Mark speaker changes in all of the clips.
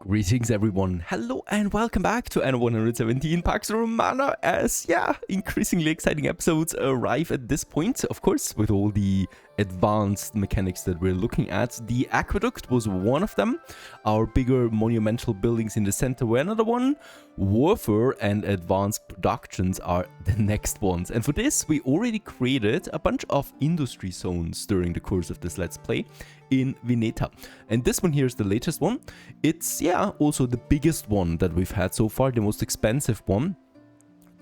Speaker 1: Greetings everyone, hello and welcome back to Anno 117 Pax Romana as, increasingly exciting episodes arrive at this point, of course, with all the advanced mechanics that we're looking at. The aqueduct was one of them, our bigger monumental buildings in the center were another one, warfare and advanced productions are the next ones. And for this, we already created a bunch of industry zones during the course of this Let's Play in Veneta. And this one here is the latest one. It's, also the biggest one that we've had so far, the most expensive one.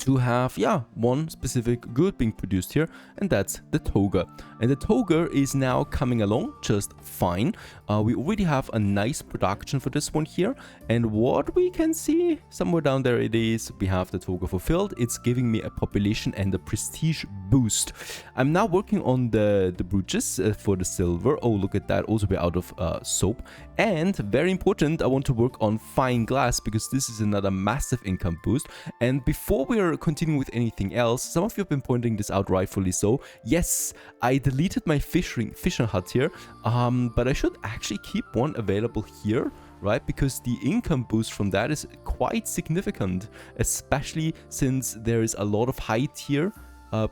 Speaker 1: To have, one specific good being produced here, and that's the toga. And the toga is now coming along just fine. We already have a nice production for this one here, and what we can see, somewhere down there it is, we have the toga fulfilled. It's giving me a population and a prestige boost. I'm now working on the brooches for the silver. Oh, look at that, also we're out of soap. And very important, I want to work on fine glass, because this is another massive income boost. And before we're continuing with anything else, some of you have been pointing this out, rightfully so. Yes, I deleted my fishing hut here, but I should actually keep one available here, right? Because the income boost from that is quite significant, especially since there is a lot of high tier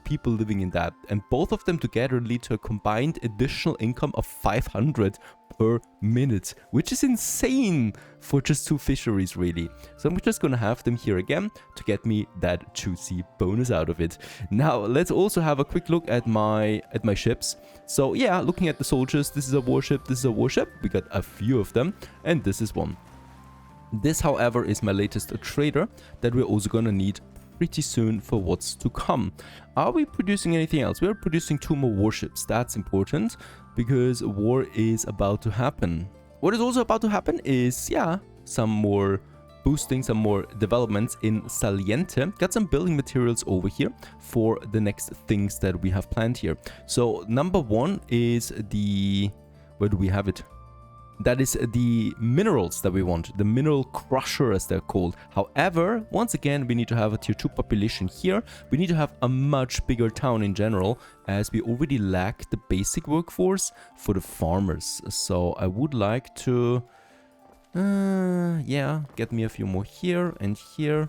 Speaker 1: people living in that, and both of them together lead to a combined additional income of 500 per minute, which is insane for just two fisheries, really. So I'm just gonna have them here again to get me that juicy bonus out of it. Now let's also have a quick look at my ships. So looking at the soldiers, this is a warship, this is a warship, we got a few of them, and this is one. This, however, is my latest trader that we're also gonna need pretty soon for what's to come. Are we producing anything else? We're producing 2 more warships. That's important because war is about to happen. What is also about to happen is, some more boosting, some more developments in Saliente. Got some building materials over here for the next things that we have planned here. So number 1 is the, where do we have it? That is the minerals that we want, the mineral crusher as they're called. However, once again, we need to have a tier 2 population here. We need to have a much bigger town in general, as we already lack the basic workforce for the farmers. So I would like to, get me a few more here and here.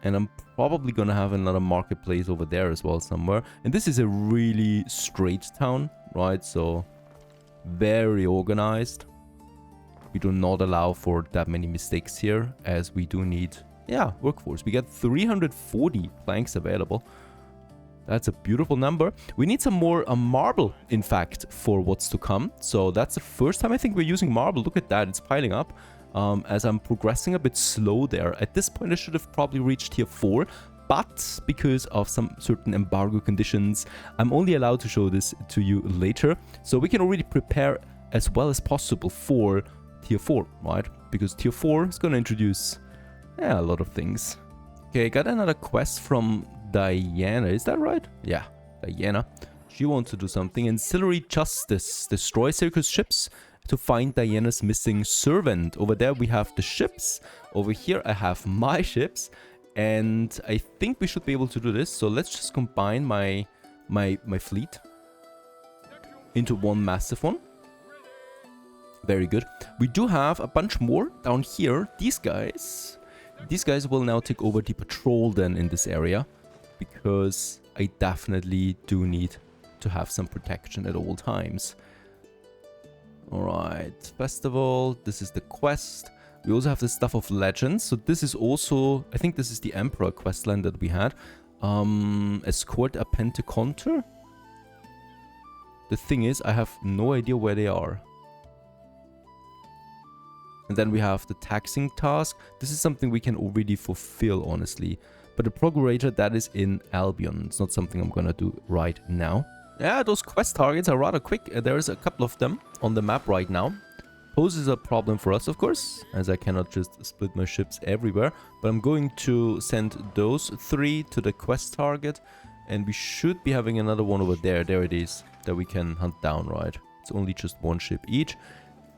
Speaker 1: And I'm probably gonna have another marketplace over there as well somewhere. And this is a really straight town, right? So very organized. We do not allow for that many mistakes here, as we do need workforce. We got 340 planks available. That's a beautiful number. We need some more marble, in fact, for what's to come. So that's the first time I think we're using marble. Look at that, it's piling up. As I'm progressing a bit slow there. At this point I should have probably reached tier 4, but because of some certain embargo conditions, I'm only allowed to show this to you later. So we can already prepare as well as possible for tier 4, right? Because tier 4 is going to introduce a lot of things. Okay, got another quest from Diana, is that right? Yeah, Diana. She wants to do something. Ancillary Justice. Destroy circus ships to find Diana's missing servant. Over there we have the ships. Over here I have my ships. And I think we should be able to do this. So let's just combine my fleet into one massive one. Very good. We do have a bunch more down here. These guys will now take over the patrol then in this area, because I definitely do need to have some protection at all times. Alright, festival. This is the quest. We also have the Stuff of Legends, so this is also, I think this is the Emperor questline that we had. Escort a Pentaconter? The thing is, I have no idea where they are. And then we have the taxing task. This is something we can already fulfill, honestly. But the Procurator, that is in Albion. It's not something I'm gonna do right now. Yeah, those quest targets are rather quick. There is a couple of them on the map right now. Poses a problem for us, of course, as I cannot just split my ships everywhere. But I'm going to send those 3 to the quest target. And we should be having another one over there. There it is, that we can hunt down, right? It's only just 1 ship each.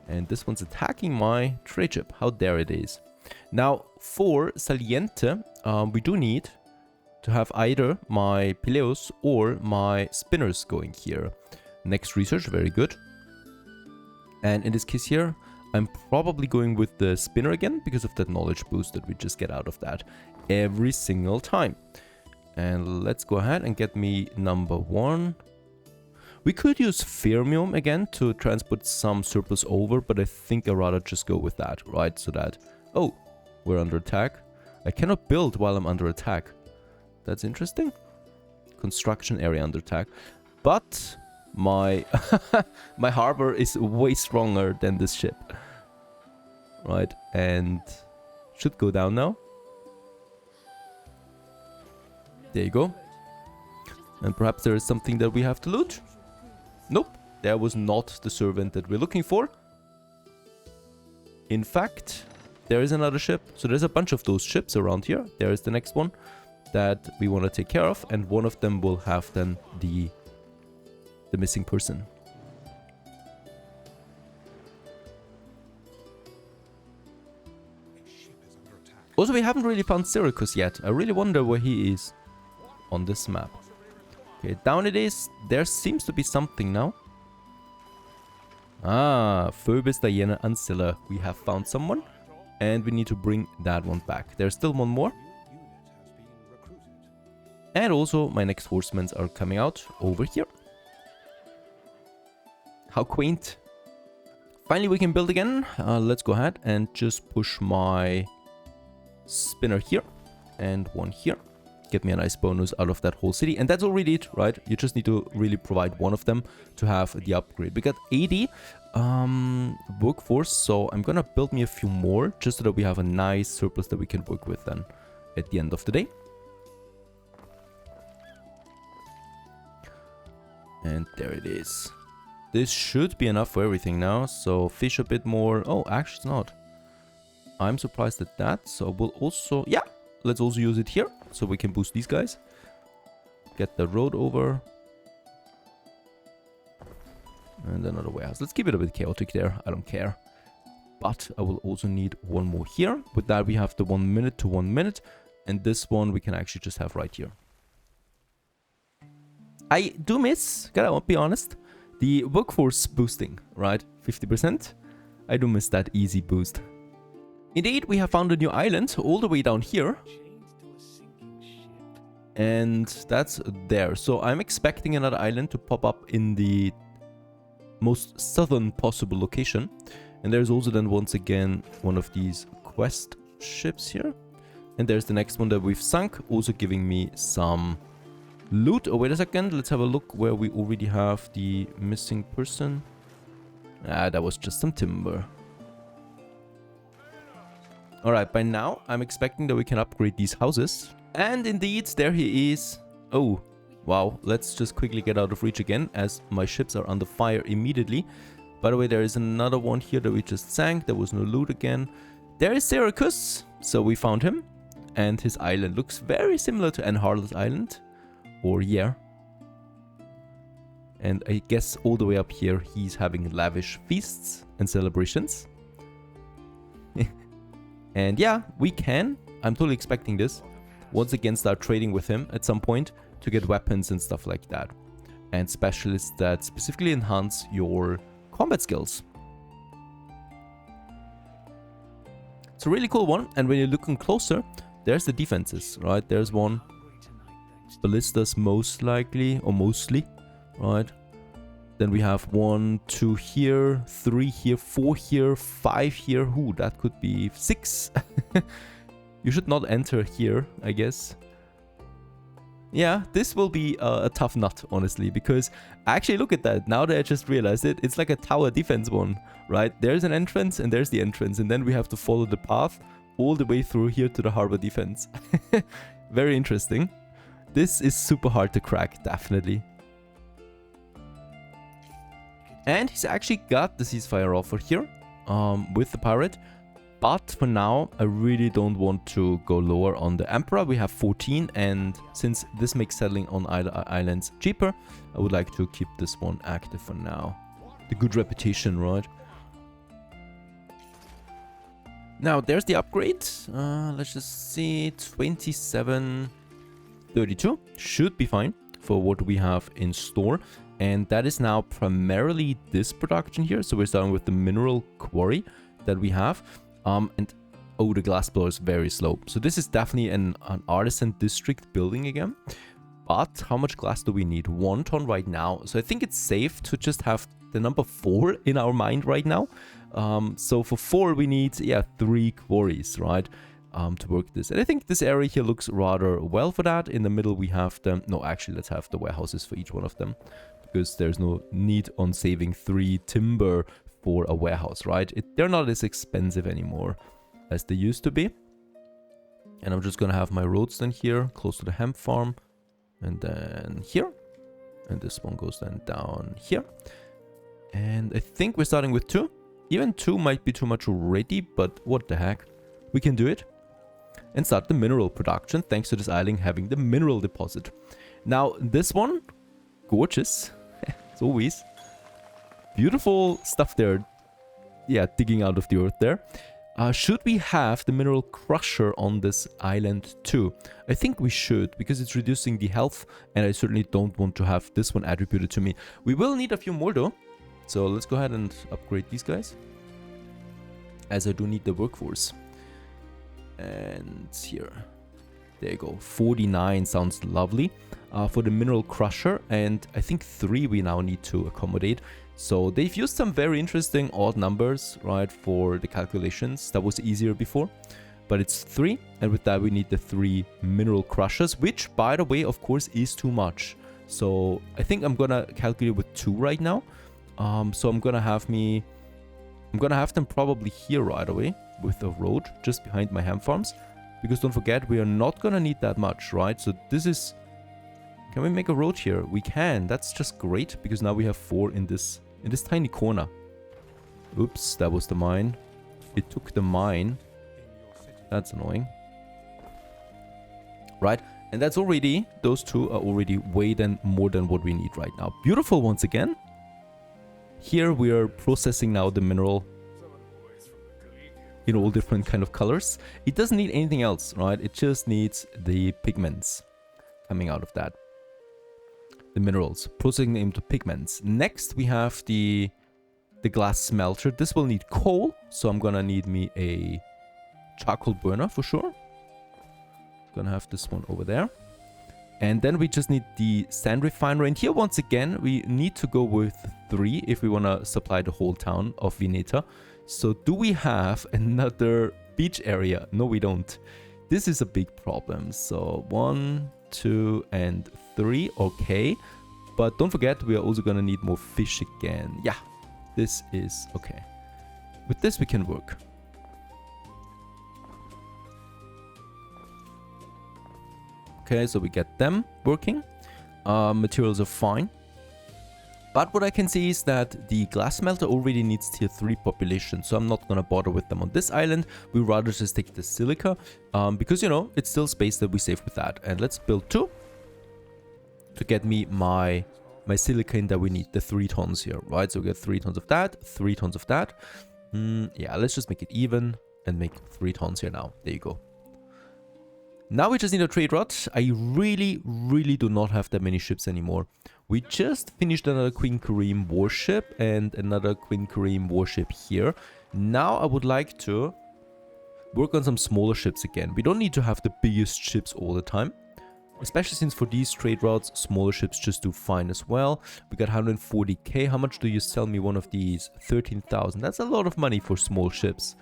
Speaker 1: And this one's attacking my trade ship. How dare it is. Now, for Saliente, we do need to have either my Pileus or my spinners going here. Next research, very good. And in this case here, I'm probably going with the spinner again because of that knowledge boost that we just get out of that every single time. And let's go ahead and get me number 1. We could use Fermium again to transport some surplus over, but I think I'd rather just go with that, right? So that... Oh, we're under attack. I cannot build while I'm under attack. That's interesting. Construction area under attack. But my my harbor is way stronger than this ship. Right, and should go down now. There you go. And perhaps there is something that we have to loot. Nope, there was not the servant that we're looking for. In fact, there is another ship. So there's a bunch of those ships around here. There is the next one that we want to take care of. And one of them will have then the missing person. Also, we haven't really found Syracuse yet. I really wonder where he is on this map. Okay, down it is. There seems to be something now. Ah, Phoebus, Diana, and Scylla. We have found someone. And we need to bring that one back. There's still one more. And also, my next horsemen are coming out over here. How quaint. Finally, we can build again. Let's go ahead and just push my spinner here. And one here. Get me a nice bonus out of that whole city. And that's already it, right? You just need to really provide one of them to have the upgrade. We got 80 workforce, so I'm gonna build me a few more just so that we have a nice surplus that we can work with then at the end of the day. And there it is. This should be enough for everything now. So fish a bit more. Oh, actually it's not. I'm surprised at that. So we'll also... Yeah, let's also use it here. So we can boost these guys. Get the road over. And another warehouse. Let's keep it a bit chaotic there. I don't care. But I will also need one more here. With that we have the 1 minute to 1 minute. And this one we can actually just have right here. I do miss, gotta be honest, the workforce boosting, right? 50%. I do miss that easy boost. Indeed, we have found a new island all the way down here. And that's there. So I'm expecting another island to pop up in the most southern possible location. And there's also then once again one of these quest ships here. And there's the next one that we've sunk, also giving me some loot. Oh, wait a second. Let's have a look where we already have the missing person. Ah, that was just some timber. Alright, by now I'm expecting that we can upgrade these houses. And indeed, there he is. Oh, wow. Let's just quickly get out of reach again as my ships are under fire immediately. By the way, there is another one here that we just sank. There was no loot again. There is Syracuse. So we found him. And his island looks very similar to Anharlet's island. Or yeah. And I guess all the way up here he's having lavish feasts and celebrations. And yeah, we can. I'm totally expecting this. Once again start trading with him at some point to get weapons and stuff like that. And specialists that specifically enhance your combat skills. It's a really cool one. And when you're looking closer, there's the defenses, right? There's one. Ballistas most likely, or mostly, right? Then we have 1, 2 here, 3 here, 4 here, 5 here. Ooh, that could be 6. You should not enter here, I guess. Yeah, this will be a tough nut, honestly, because actually look at that. Now that I just realized it, it's like a tower defense one, right? There's an entrance and there's the entrance, and then we have to follow the path all the way through here to the harbor defense. Very interesting. This is super hard to crack, definitely. And he's actually got the ceasefire offer here with the pirate. But for now, I really don't want to go lower on the Emperor. We have 14, and since this makes settling on islands cheaper, I would like to keep this one active for now. The good reputation, right? Now, there's the upgrade. Let's just see, 27... 32 should be fine for what we have in store. And that is now primarily this production here. So we're starting with the mineral quarry that we have. And oh, the glass blower is very slow. So this is definitely an artisan district building again. But how much glass do we need? 1 ton right now. So I think it's safe to just have the number 4 in our mind right now. So for 4 we need, yeah, 3 quarries, right? To work this. And I think this area here looks rather well for that. In the middle we have them. No, actually let's have the warehouses for each one of them. Because there's no need on saving 3 timber for a warehouse, right? They're not as expensive anymore as they used to be. And I'm just gonna have my roads then here, close to the hemp farm. And then here. And this one goes then down here. And I think we're starting with 2. Even 2 might be too much already, but what the heck. We can do it. And start the mineral production, thanks to this island having the mineral deposit. Now, this one, gorgeous. As always. Beautiful stuff there. Yeah, digging out of the earth there. Should we have the mineral crusher on this island too? I think we should, because it's reducing the health, and I certainly don't want to have this one attributed to me. We will need a few more though, so let's go ahead and upgrade these guys, as I do need the workforce. And here, there you go, 49 sounds lovely for the mineral crusher, and I think 3 we now need to accommodate. So they've used some very interesting odd numbers, right, for the calculations. That was easier before, but it's 3. And with that, we need the 3 mineral crushers, which, by the way, of course, is too much. So I think I'm gonna calculate with 2 right now. So I'm gonna have them probably here right away with a road just behind my hemp farms. Because don't forget, we are not gonna need that much, right? So this is... Can we make a road here? We can. That's just great, because now we have 4 in this tiny corner. Oops, that was the mine. It took the mine. That's annoying. Right, and that's already, those 2 are already way more than what we need right now. Beautiful once again. Here we are processing now the mineral in all different kind of colors. It doesn't need anything else, right? It just needs the pigments coming out of that. The minerals, processing them into pigments. Next we have the glass smelter. This will need coal, so I'm gonna need me a charcoal burner for sure. Gonna have this one over there. And then we just need the sand refinery. And here once again we need to go with 3 if we want to supply the whole town of Veneta. So do we have another beach area? No, we don't. This is a big problem. So 1, 2 and 3, okay, but don't forget we are also gonna need more fish again. Yeah, this is okay. With this we can work. Okay, so we get them working. Materials are fine. But what I can see is that the glass smelter already needs tier 3 population, so I'm not gonna bother with them on this island. We rather just take the silica, because, you know, it's still space that we save with that. And let's build 2 to get me my silica in that we need, the 3 tons here, right? So we get 3 tons of that, 3 tons of that. Yeah, let's just make it even and make 3 tons here now. There you go. Now we just need a trade route. I really do not have that many ships anymore. We just finished another Queen Kareem warship and another Queen Kareem warship here. Now I would like to work on some smaller ships again. We don't need to have the biggest ships all the time. Especially since for these trade routes, smaller ships just do fine as well. We got 140k. How much do you sell me one of these? 13,000. That's a lot of money for small ships.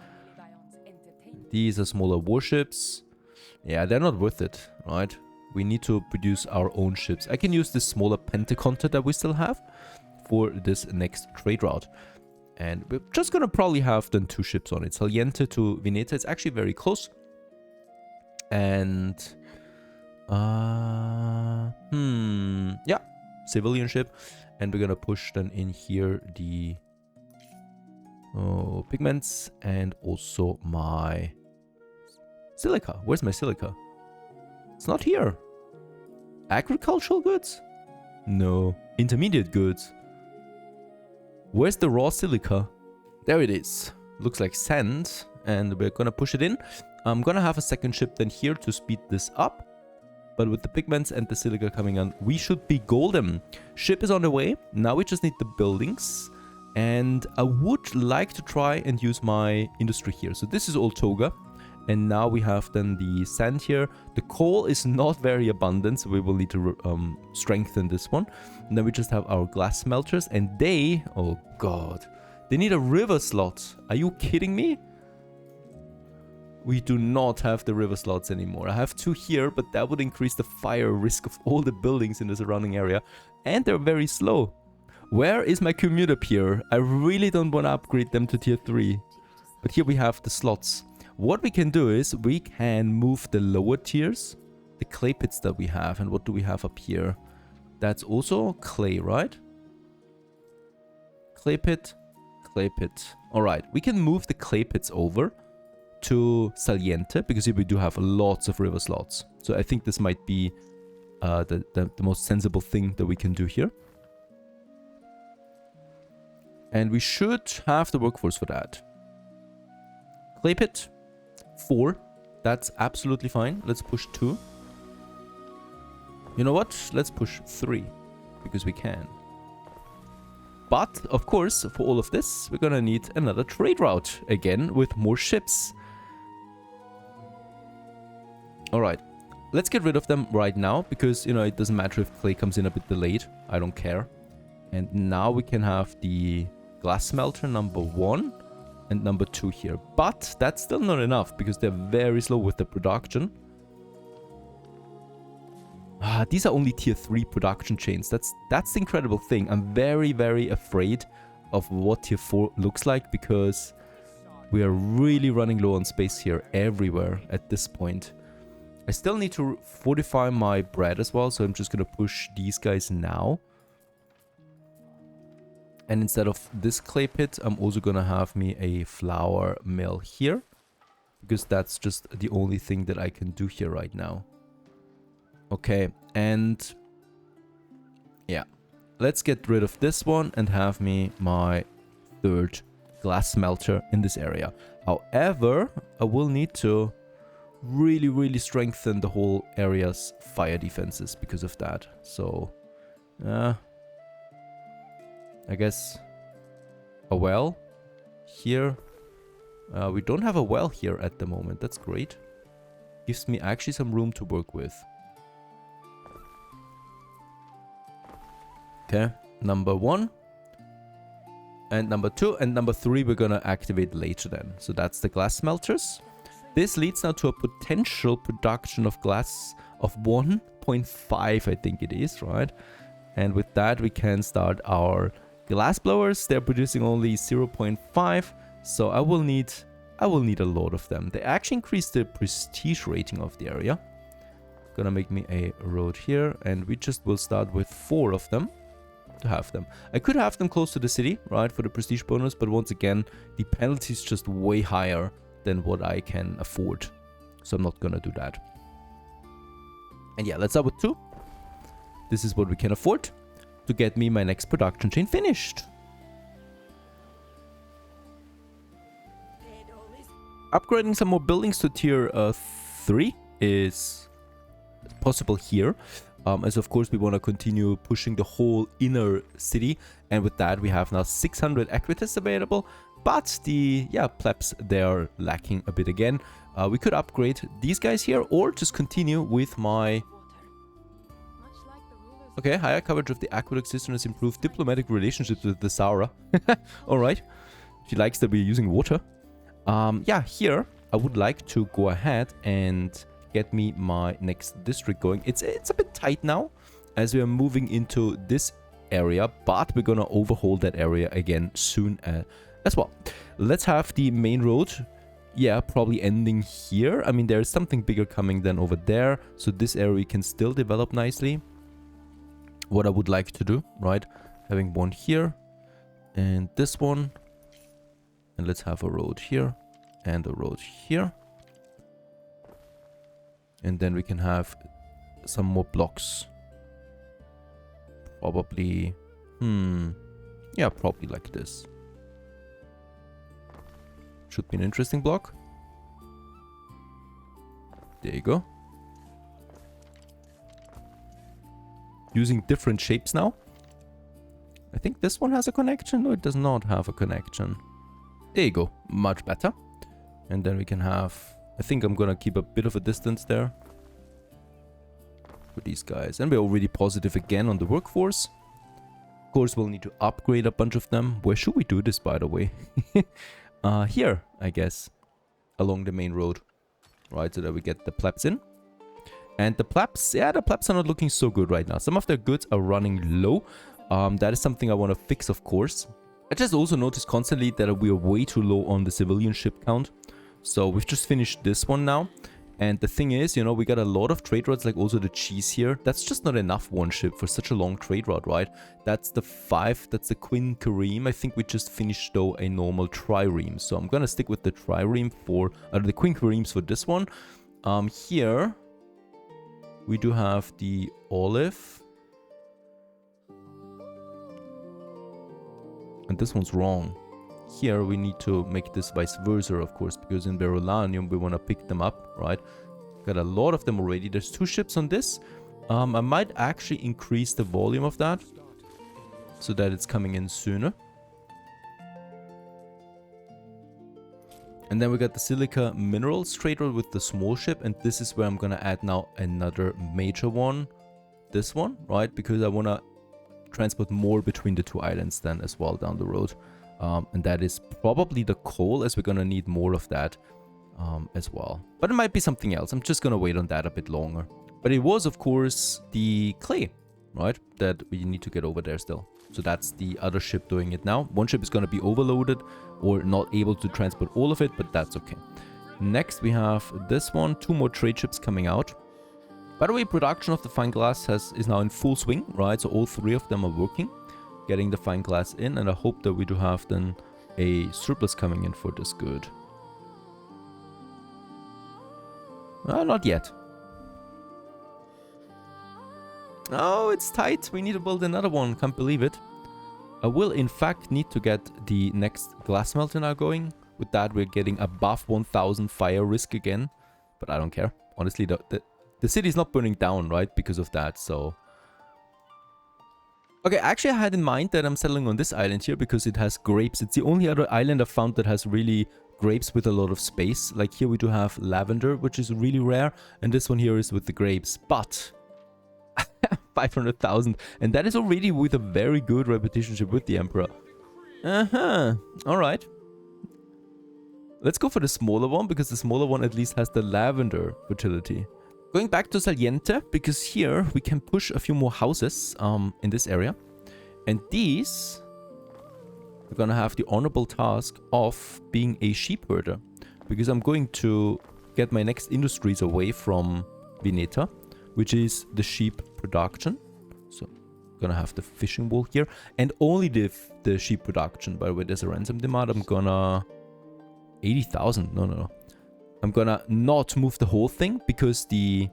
Speaker 1: These are smaller warships. Yeah, they're not worth it, right? We need to produce our own ships. I can use this smaller Pentaconta that we still have for this next trade route. And we're just gonna probably have then 2 ships on it. Saliente to Veneta. It's actually very close. And... yeah, civilian ship. And we're gonna push then in here the pigments and also my silica. Where's my silica? It's not here. Agricultural goods? No. Intermediate goods. Where's the raw silica? There it is. Looks like sand. And we're gonna push it in. I'm gonna have a second ship then here to speed this up. But with the pigments and the silica coming on, we should be golden. Ship is on the way. Now we just need the buildings. And I would like to try and use my industry here. So this is all toga. And now we have then the sand here. The coal is not very abundant, so we will need to strengthen this one. And then we just have our glass smelters. And they, oh god, they need a river slot. Are you kidding me? We do not have the river slots anymore. I have 2 here, but that would increase the fire risk of all the buildings in the surrounding area. And they're very slow. Where is my commuter pier? I really don't want to upgrade them to tier 3. But here we have the slots. What we can do is we can move the lower tiers, the clay pits that we have. And what do we have up here? That's also clay, right? Clay pit, clay pit. All right, we can move the clay pits over to Saliente because here we do have lots of river slots. So I think this might be the most sensible thing that we can do here. And we should have the workforce for that. Clay pit. 4. That's absolutely fine. Let's push 2. You know what? Let's push 3. Because we can. But, of course, for all of this, we're gonna need another trade route. Again, with more ships. Alright. Let's get rid of them right now. Because, you know, it doesn't matter if clay comes in a bit delayed. I don't care. And now we can have the glass smelter number 1. And number 2 here. But that's still not enough because they're very slow with the production. These are only tier 3 production chains. That's the incredible thing. I'm very, very afraid of what tier 4 looks like because we are really running low on space here everywhere at this point. I still need to fortify my bread as well, so I'm just going to push these guys now. And instead of this clay pit, I'm also going to have me a flour mill here. Because that's just the only thing that I can do here right now. Okay, and yeah. Let's get rid of this one and have me my 3rd glass smelter in this area. However, I will need to really, really strengthen the whole area's fire defenses because of that. So, I guess a well here. We don't have a well here at the moment. That's great. Gives me actually some room to work with. Okay, number 1. And number 2 and number 3 we're gonna activate later then. So that's the glass smelters. This leads now to a potential production of glass of 1.5, I think it is, right? And with that we can start our glass blowers. They're producing only 0.5, so I will need a lot of them. They actually increase the prestige rating of the area. Gonna make me a road here, and we just will start with 4 of them to have them. I could have them close to the city, right, for the prestige bonus, but once again, the penalty is just way higher than what I can afford. So I'm not gonna do that. And yeah, let's start with 2. This is what we can afford to get me my next production chain finished. Upgrading some more buildings to tier 3 is possible here. As of course we want to continue pushing the whole inner city, and with that we have now 600 equitas available, but the plebs, they're lacking a bit again. We could upgrade these guys here or just continue with my... Okay, higher coverage of the aqueduct system has improved diplomatic relationships with the Saura. Alright, she likes that we're using water. Yeah, here I would like to go ahead and get me my next district going. It's a bit tight now as we are moving into this area, but we're gonna overhaul that area again soon as well. Let's have the main road, yeah, probably ending here. I mean, there's something bigger coming than over there, so this area can still develop nicely. What I would like to do, right, having one here and this one, and let's have a road here and a road here. And then we can have some more blocks. Probably, yeah, probably like this. Should be an interesting block. There you go. using different shapes now. I think this one has a connection. No, it does not have a connection. There you go. Much better. And then we can have... I think I'm gonna keep a bit of a distance there for these guys. And we're already positive again on the workforce. Of course, we'll need to upgrade a bunch of them. Where should we do this, by the way? Here, I guess. Along the main road. Right, so that we get the plebs in. And the plebs, yeah, the plebs are not looking so good right now. Some of their goods are running low. That is something I want to fix, of course. I just also noticed constantly that we are way too low on the civilian ship count. So we've just finished this one now. And the thing is, you know, we got a lot of trade routes, like also the cheese here. That's just not enough one ship for such a long trade route, right? That's the 5, that's the Queen Kareem. I think we just finished, though, a normal trireme. So I'm going to stick with the trireme for, the Queen Kareems for this one. Here, we do have the olive. And this one's wrong. Here we need to make this vice versa, of course, because in Berolanium we want to pick them up, right? Got a lot of them already. There's 2 ships on this. I might actually increase the volume of that so that it's coming in sooner. And then we got the silica minerals trade route with the small ship, and this is where I'm gonna add now another major one. This one, right? Because I wanna transport more between the 2 islands then as well down the road. And that is probably the coal, as we're gonna need more of that as well. But it might be something else. I'm just gonna wait on that a bit longer. But it was, of course, the clay, right? That we need to get over there still. So that's the other ship doing it now. One ship is gonna be overloaded or not able to transport all of it, but that's okay. Next we have this one, 2 more trade ships coming out. By the way, production of the fine glass is now in full swing, right? So all 3 of them are working, getting the fine glass in, and I hope that we do have then a surplus coming in for this good. Not yet. Oh, it's tight. We need to build another one. Can't believe it. I will, in fact, need to get the next glass smelter now going. With that, we're getting above 1000 fire risk again. But I don't care. Honestly, the city is not burning down, right? Because of that, so... Okay, actually, I had in mind that I'm settling on this island here because it has grapes. It's the only other island I've found that has really grapes with a lot of space. Like here we do have lavender, which is really rare. And this one here is with the grapes. But... 500,000, and that is already with a very good repetition with the Emperor. Alright. Let's go for the smaller one, because the smaller one at least has the lavender fertility. Going back to Saliente, because here we can push a few more houses in this area. And these are gonna have the honorable task of being a sheep herder, because I'm going to get my next industries away from Veneta, which is the sheep production. So I'm gonna have the fishing wool here, and only the sheep production. By the way, there's a ransom demand. I'm gonna 80,000. No. I'm gonna not move the whole thing, because the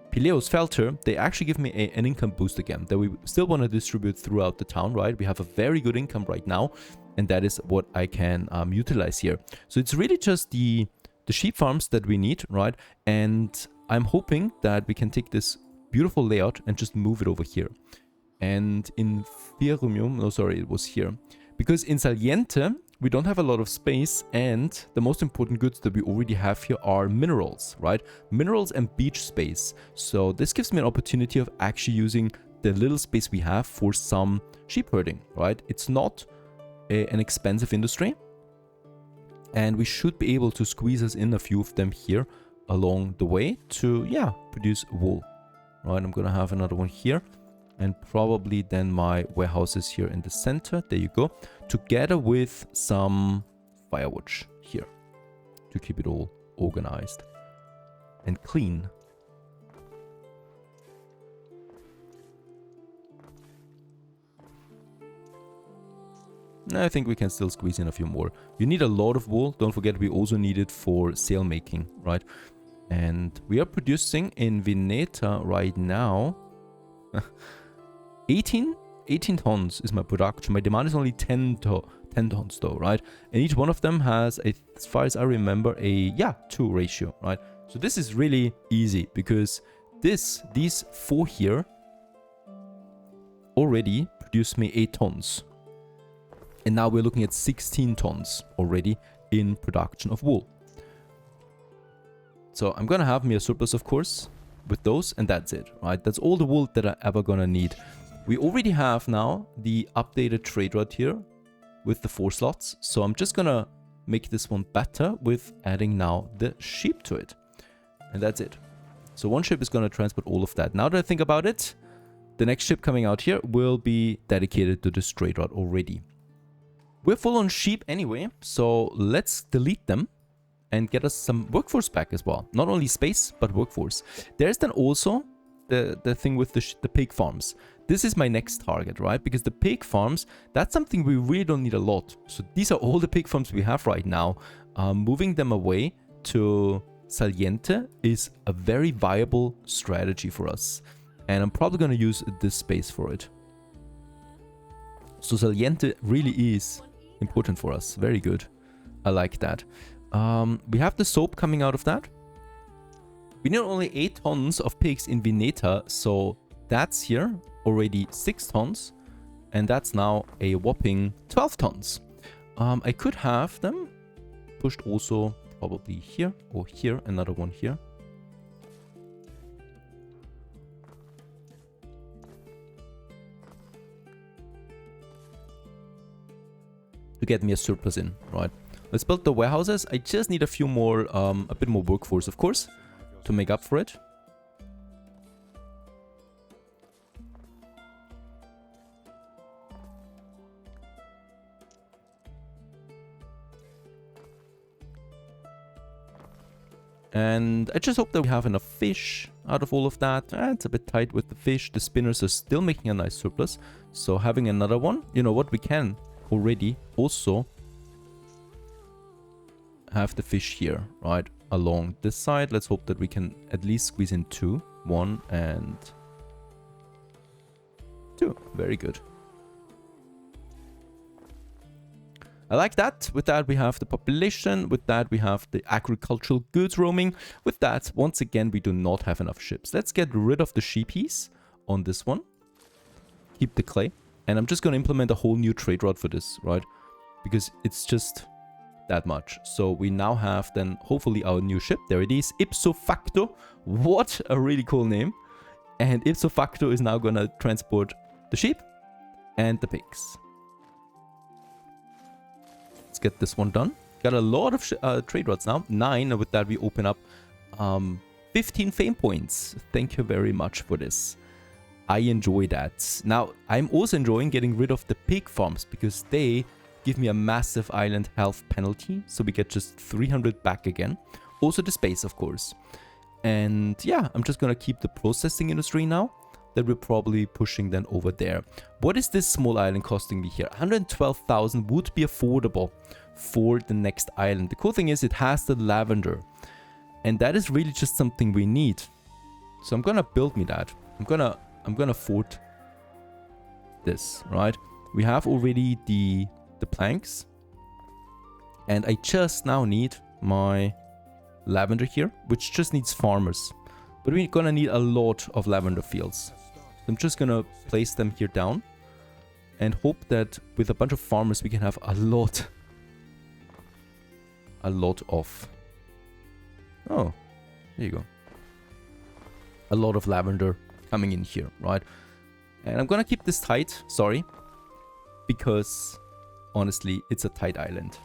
Speaker 1: Pileus Felter, they actually give me an income boost again that we still want to distribute throughout the town, right? We have a very good income right now, and that is what I can utilize here. So it's really just the sheep farms that we need, right? And I'm hoping that we can take this beautiful layout and just move it over here. And in Ferumium, no, sorry, it was here. Because in Saliente, we don't have a lot of space, and the most important goods that we already have here are minerals, right? Minerals and beach space. So this gives me an opportunity of actually using the little space we have for some sheep herding, right? It's not an expensive industry, and we should be able to squeeze us in a few of them here along the way to, yeah, produce wool. Right, I'm gonna have another one here, and probably then my warehouses here in the center. There you go, together with some firewood here to keep it all organized and clean. I think we can still squeeze in a few more. You need a lot of wool. Don't forget, we also need it for sail making, right? And we are producing in Veneta right now 18 tons is my production. My demand is only 10 tons though, right? And each one of them has, as far as I remember, a 2 ratio, right? So this is really easy, because these 4 here already produced me 8 tons. And now we're looking at 16 tons already in production of wool. So I'm gonna have me a surplus, of course, with those, and that's it, right? That's all the wool that I'm ever gonna need. We already have now the updated trade route here with the 4 slots. So I'm just gonna make this one better with adding now the sheep to it. And that's it. So one ship is gonna transport all of that. Now that I think about it, the next ship coming out here will be dedicated to this trade route already. We're full on sheep anyway, so let's delete them and get us some workforce back as well. Not only space, but workforce. There's then also the thing with the pig farms. This is my next target, right? Because the pig farms, that's something we really don't need a lot. So these are all the pig farms we have right now. Moving them away to Saliente is a very viable strategy for us. And I'm probably going to use this space for it. So Saliente really is important for us. Very good. I like that. We have the soap coming out of that. We need only 8 tons of pigs in Veneta. So that's here already 6 tons. And that's now a whopping 12 tons. I could have them pushed also probably here or here. Another one here. To get me a surplus in, right? Let's build the warehouses. I just need a few more, a bit more workforce, of course, to make up for it. And I just hope that we have enough fish out of all of that. It's a bit tight with the fish. The spinners are still making a nice surplus. So having another one, you know what, we can already also have the fish here, right, along this side. Let's hope that we can at least squeeze in 2. 1 and 2. Very good. I like that. With that, we have the population. With that, we have the agricultural goods roaming. With that, once again, we do not have enough ships. Let's get rid of the sheepies on this one. Keep the clay. And I'm just going to implement a whole new trade route for this, right? Because it's just that much. So we now have then hopefully our new ship. There it is. Ipso facto. What a really cool name. And ipso facto is now going to transport the sheep and the pigs. Let's get this one done. Got a lot of trade routes now. 9. And with that, we open up 15 fame points. Thank you very much for this. I enjoy that. Now, I'm also enjoying getting rid of the pig farms because they give me a massive island health penalty. So we get just 300 back again. Also the space, of course. And yeah, I'm just going to keep the processing industry now that we're probably pushing then over there. What is this small island costing me here? 112,000 would be affordable for the next island. The cool thing is it has the lavender. And that is really just something we need. So I'm going to build me that. I'm gonna afford this, right? We have already the planks. And I just now need my lavender here, which just needs farmers. But we're gonna need a lot of lavender fields. I'm just gonna place them here down and hope that with a bunch of farmers we can have a lot of... Oh, there you go. A lot of lavender coming in here, right? And I'm gonna keep this tight, sorry, because honestly it's a tight island.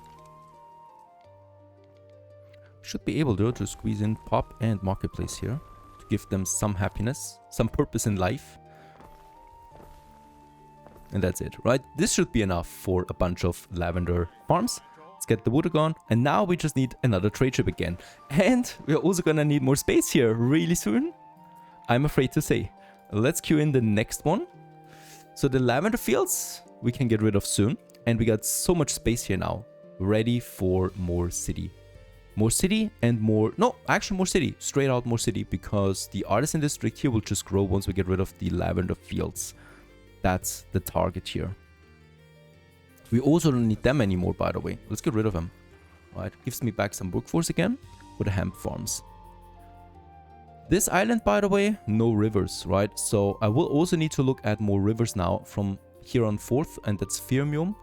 Speaker 1: Should be able though to squeeze in pop and marketplace here to give them some happiness, some purpose in life. And that's it, right? This should be enough for a bunch of lavender farms. Let's get the water gone. And now we just need another trade ship again. And we're also gonna need more space here really soon, I'm afraid to say. Let's queue in the next one. So the lavender fields we can get rid of soon. And we got so much space here now. Ready for more city. More city and more... No, actually more city. Straight out more city. Because the artisan district here will just grow once we get rid of the lavender fields. That's the target here. We also don't need them anymore, by the way. Let's get rid of them. Right, gives me back some workforce again for the hemp farms. This island, by the way, no rivers, right? So I will also need to look at more rivers now from here on forth, and that's Firmium.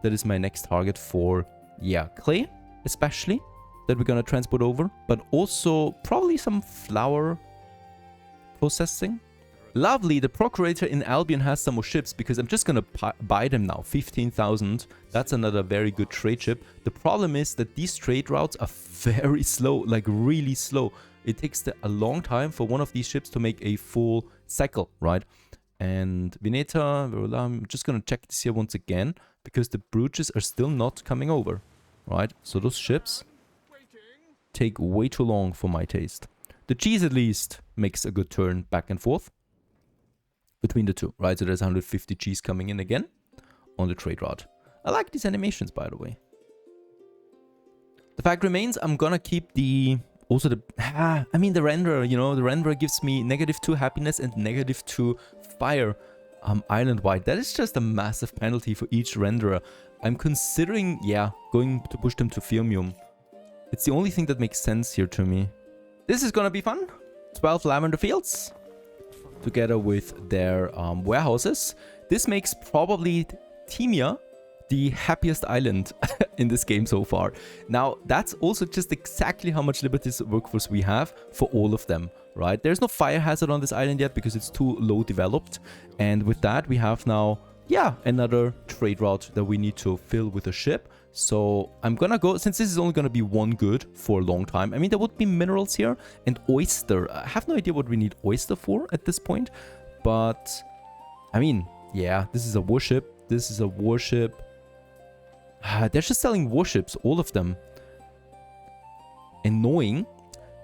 Speaker 1: That is my next target for, yeah, clay, especially, that we're gonna transport over, but also probably some flour processing. Lovely, the Procurator in Albion has some more ships, because I'm just gonna buy them now, 15,000. That's another very good trade ship. The problem is that these trade routes are very slow, like really slow. It takes a long time for one of these ships to make a full cycle, right? And Veneta, I'm just gonna check this here once again, because the brooches are still not coming over, right? So those ships take way too long for my taste. The cheese at least makes a good turn back and forth between the two, right? So there's 150 cheese coming in again on the trade route. I like these animations, by the way. The fact remains, I'm gonna keep the... Also the... I mean the renderer, you know, the renderer gives me -2 happiness and -2 fire island-wide. That is just a massive penalty for each renderer. I'm considering, yeah, going to push them to Firmium. It's the only thing that makes sense here to me. This is gonna be fun. 12 lavender fields, together with their warehouses. This makes probably Timia the happiest island in this game so far. Now, that's also just exactly how much Liberty's workforce we have for all of them, right? There's no fire hazard on this island yet because it's too low developed. And with that, we have now, yeah, another trade route that we need to fill with a ship. So I'm gonna go, since this is only gonna be one good for a long time. I mean, there would be minerals here and oyster. I have no idea what we need oyster for at this point. But, I mean, yeah, this is a warship. This is a warship. They're just selling warships, all of them. Annoying.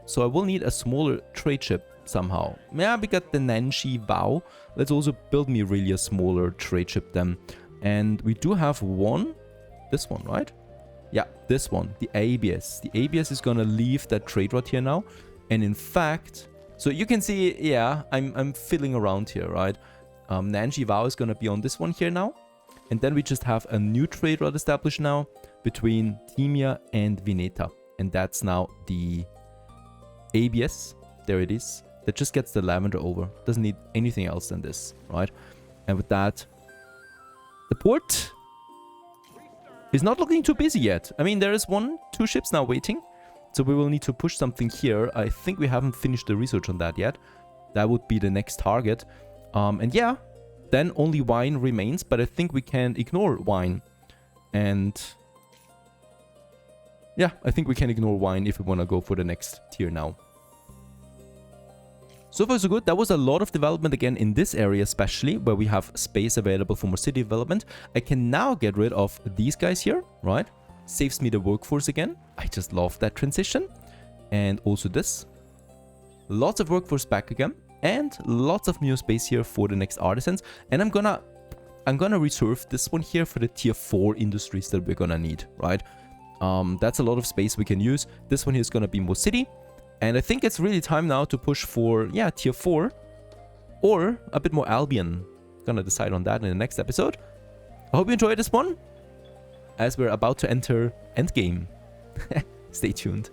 Speaker 1: So I will need a smaller trade ship somehow. Yeah, we got the Nanshi Vow. Let's also build me really a smaller trade ship then. And we do have one. This one, right? Yeah, this one. The ABS. The ABS is gonna leave that trade route here now. And in fact... So you can see, yeah, I'm fiddling around here, right? Nanshi Vow is gonna be on this one here now. And then we just have a new trade route established now between Timia and Veneta. And that's now the ABS. There it is. That just gets the lavender over. Doesn't need anything else than this, right? And with that, the port is not looking too busy yet. I mean, there is 2 ships now waiting. So we will need to push something here. I think we haven't finished the research on that yet. That would be the next target. And yeah, then only wine remains, but I think we can ignore wine. And yeah, I think we can ignore wine if we want to go for the next tier now. So far so good. That was a lot of development again in this area especially, where we have space available for more city development. I can now get rid of these guys here, right? Saves me the workforce again. I just love that transition. And also this. Lots of workforce back again. And lots of new space here for the next artisans. And I'm gonna reserve this one here for the tier 4 industries that we're gonna need, right? That's a lot of space we can use. This one here is gonna be more city. And I think it's really time now to push for, yeah, tier 4. Or a bit more Albion. Gonna decide on that in the next episode. I hope you enjoyed this one, as we're about to enter endgame. Stay tuned.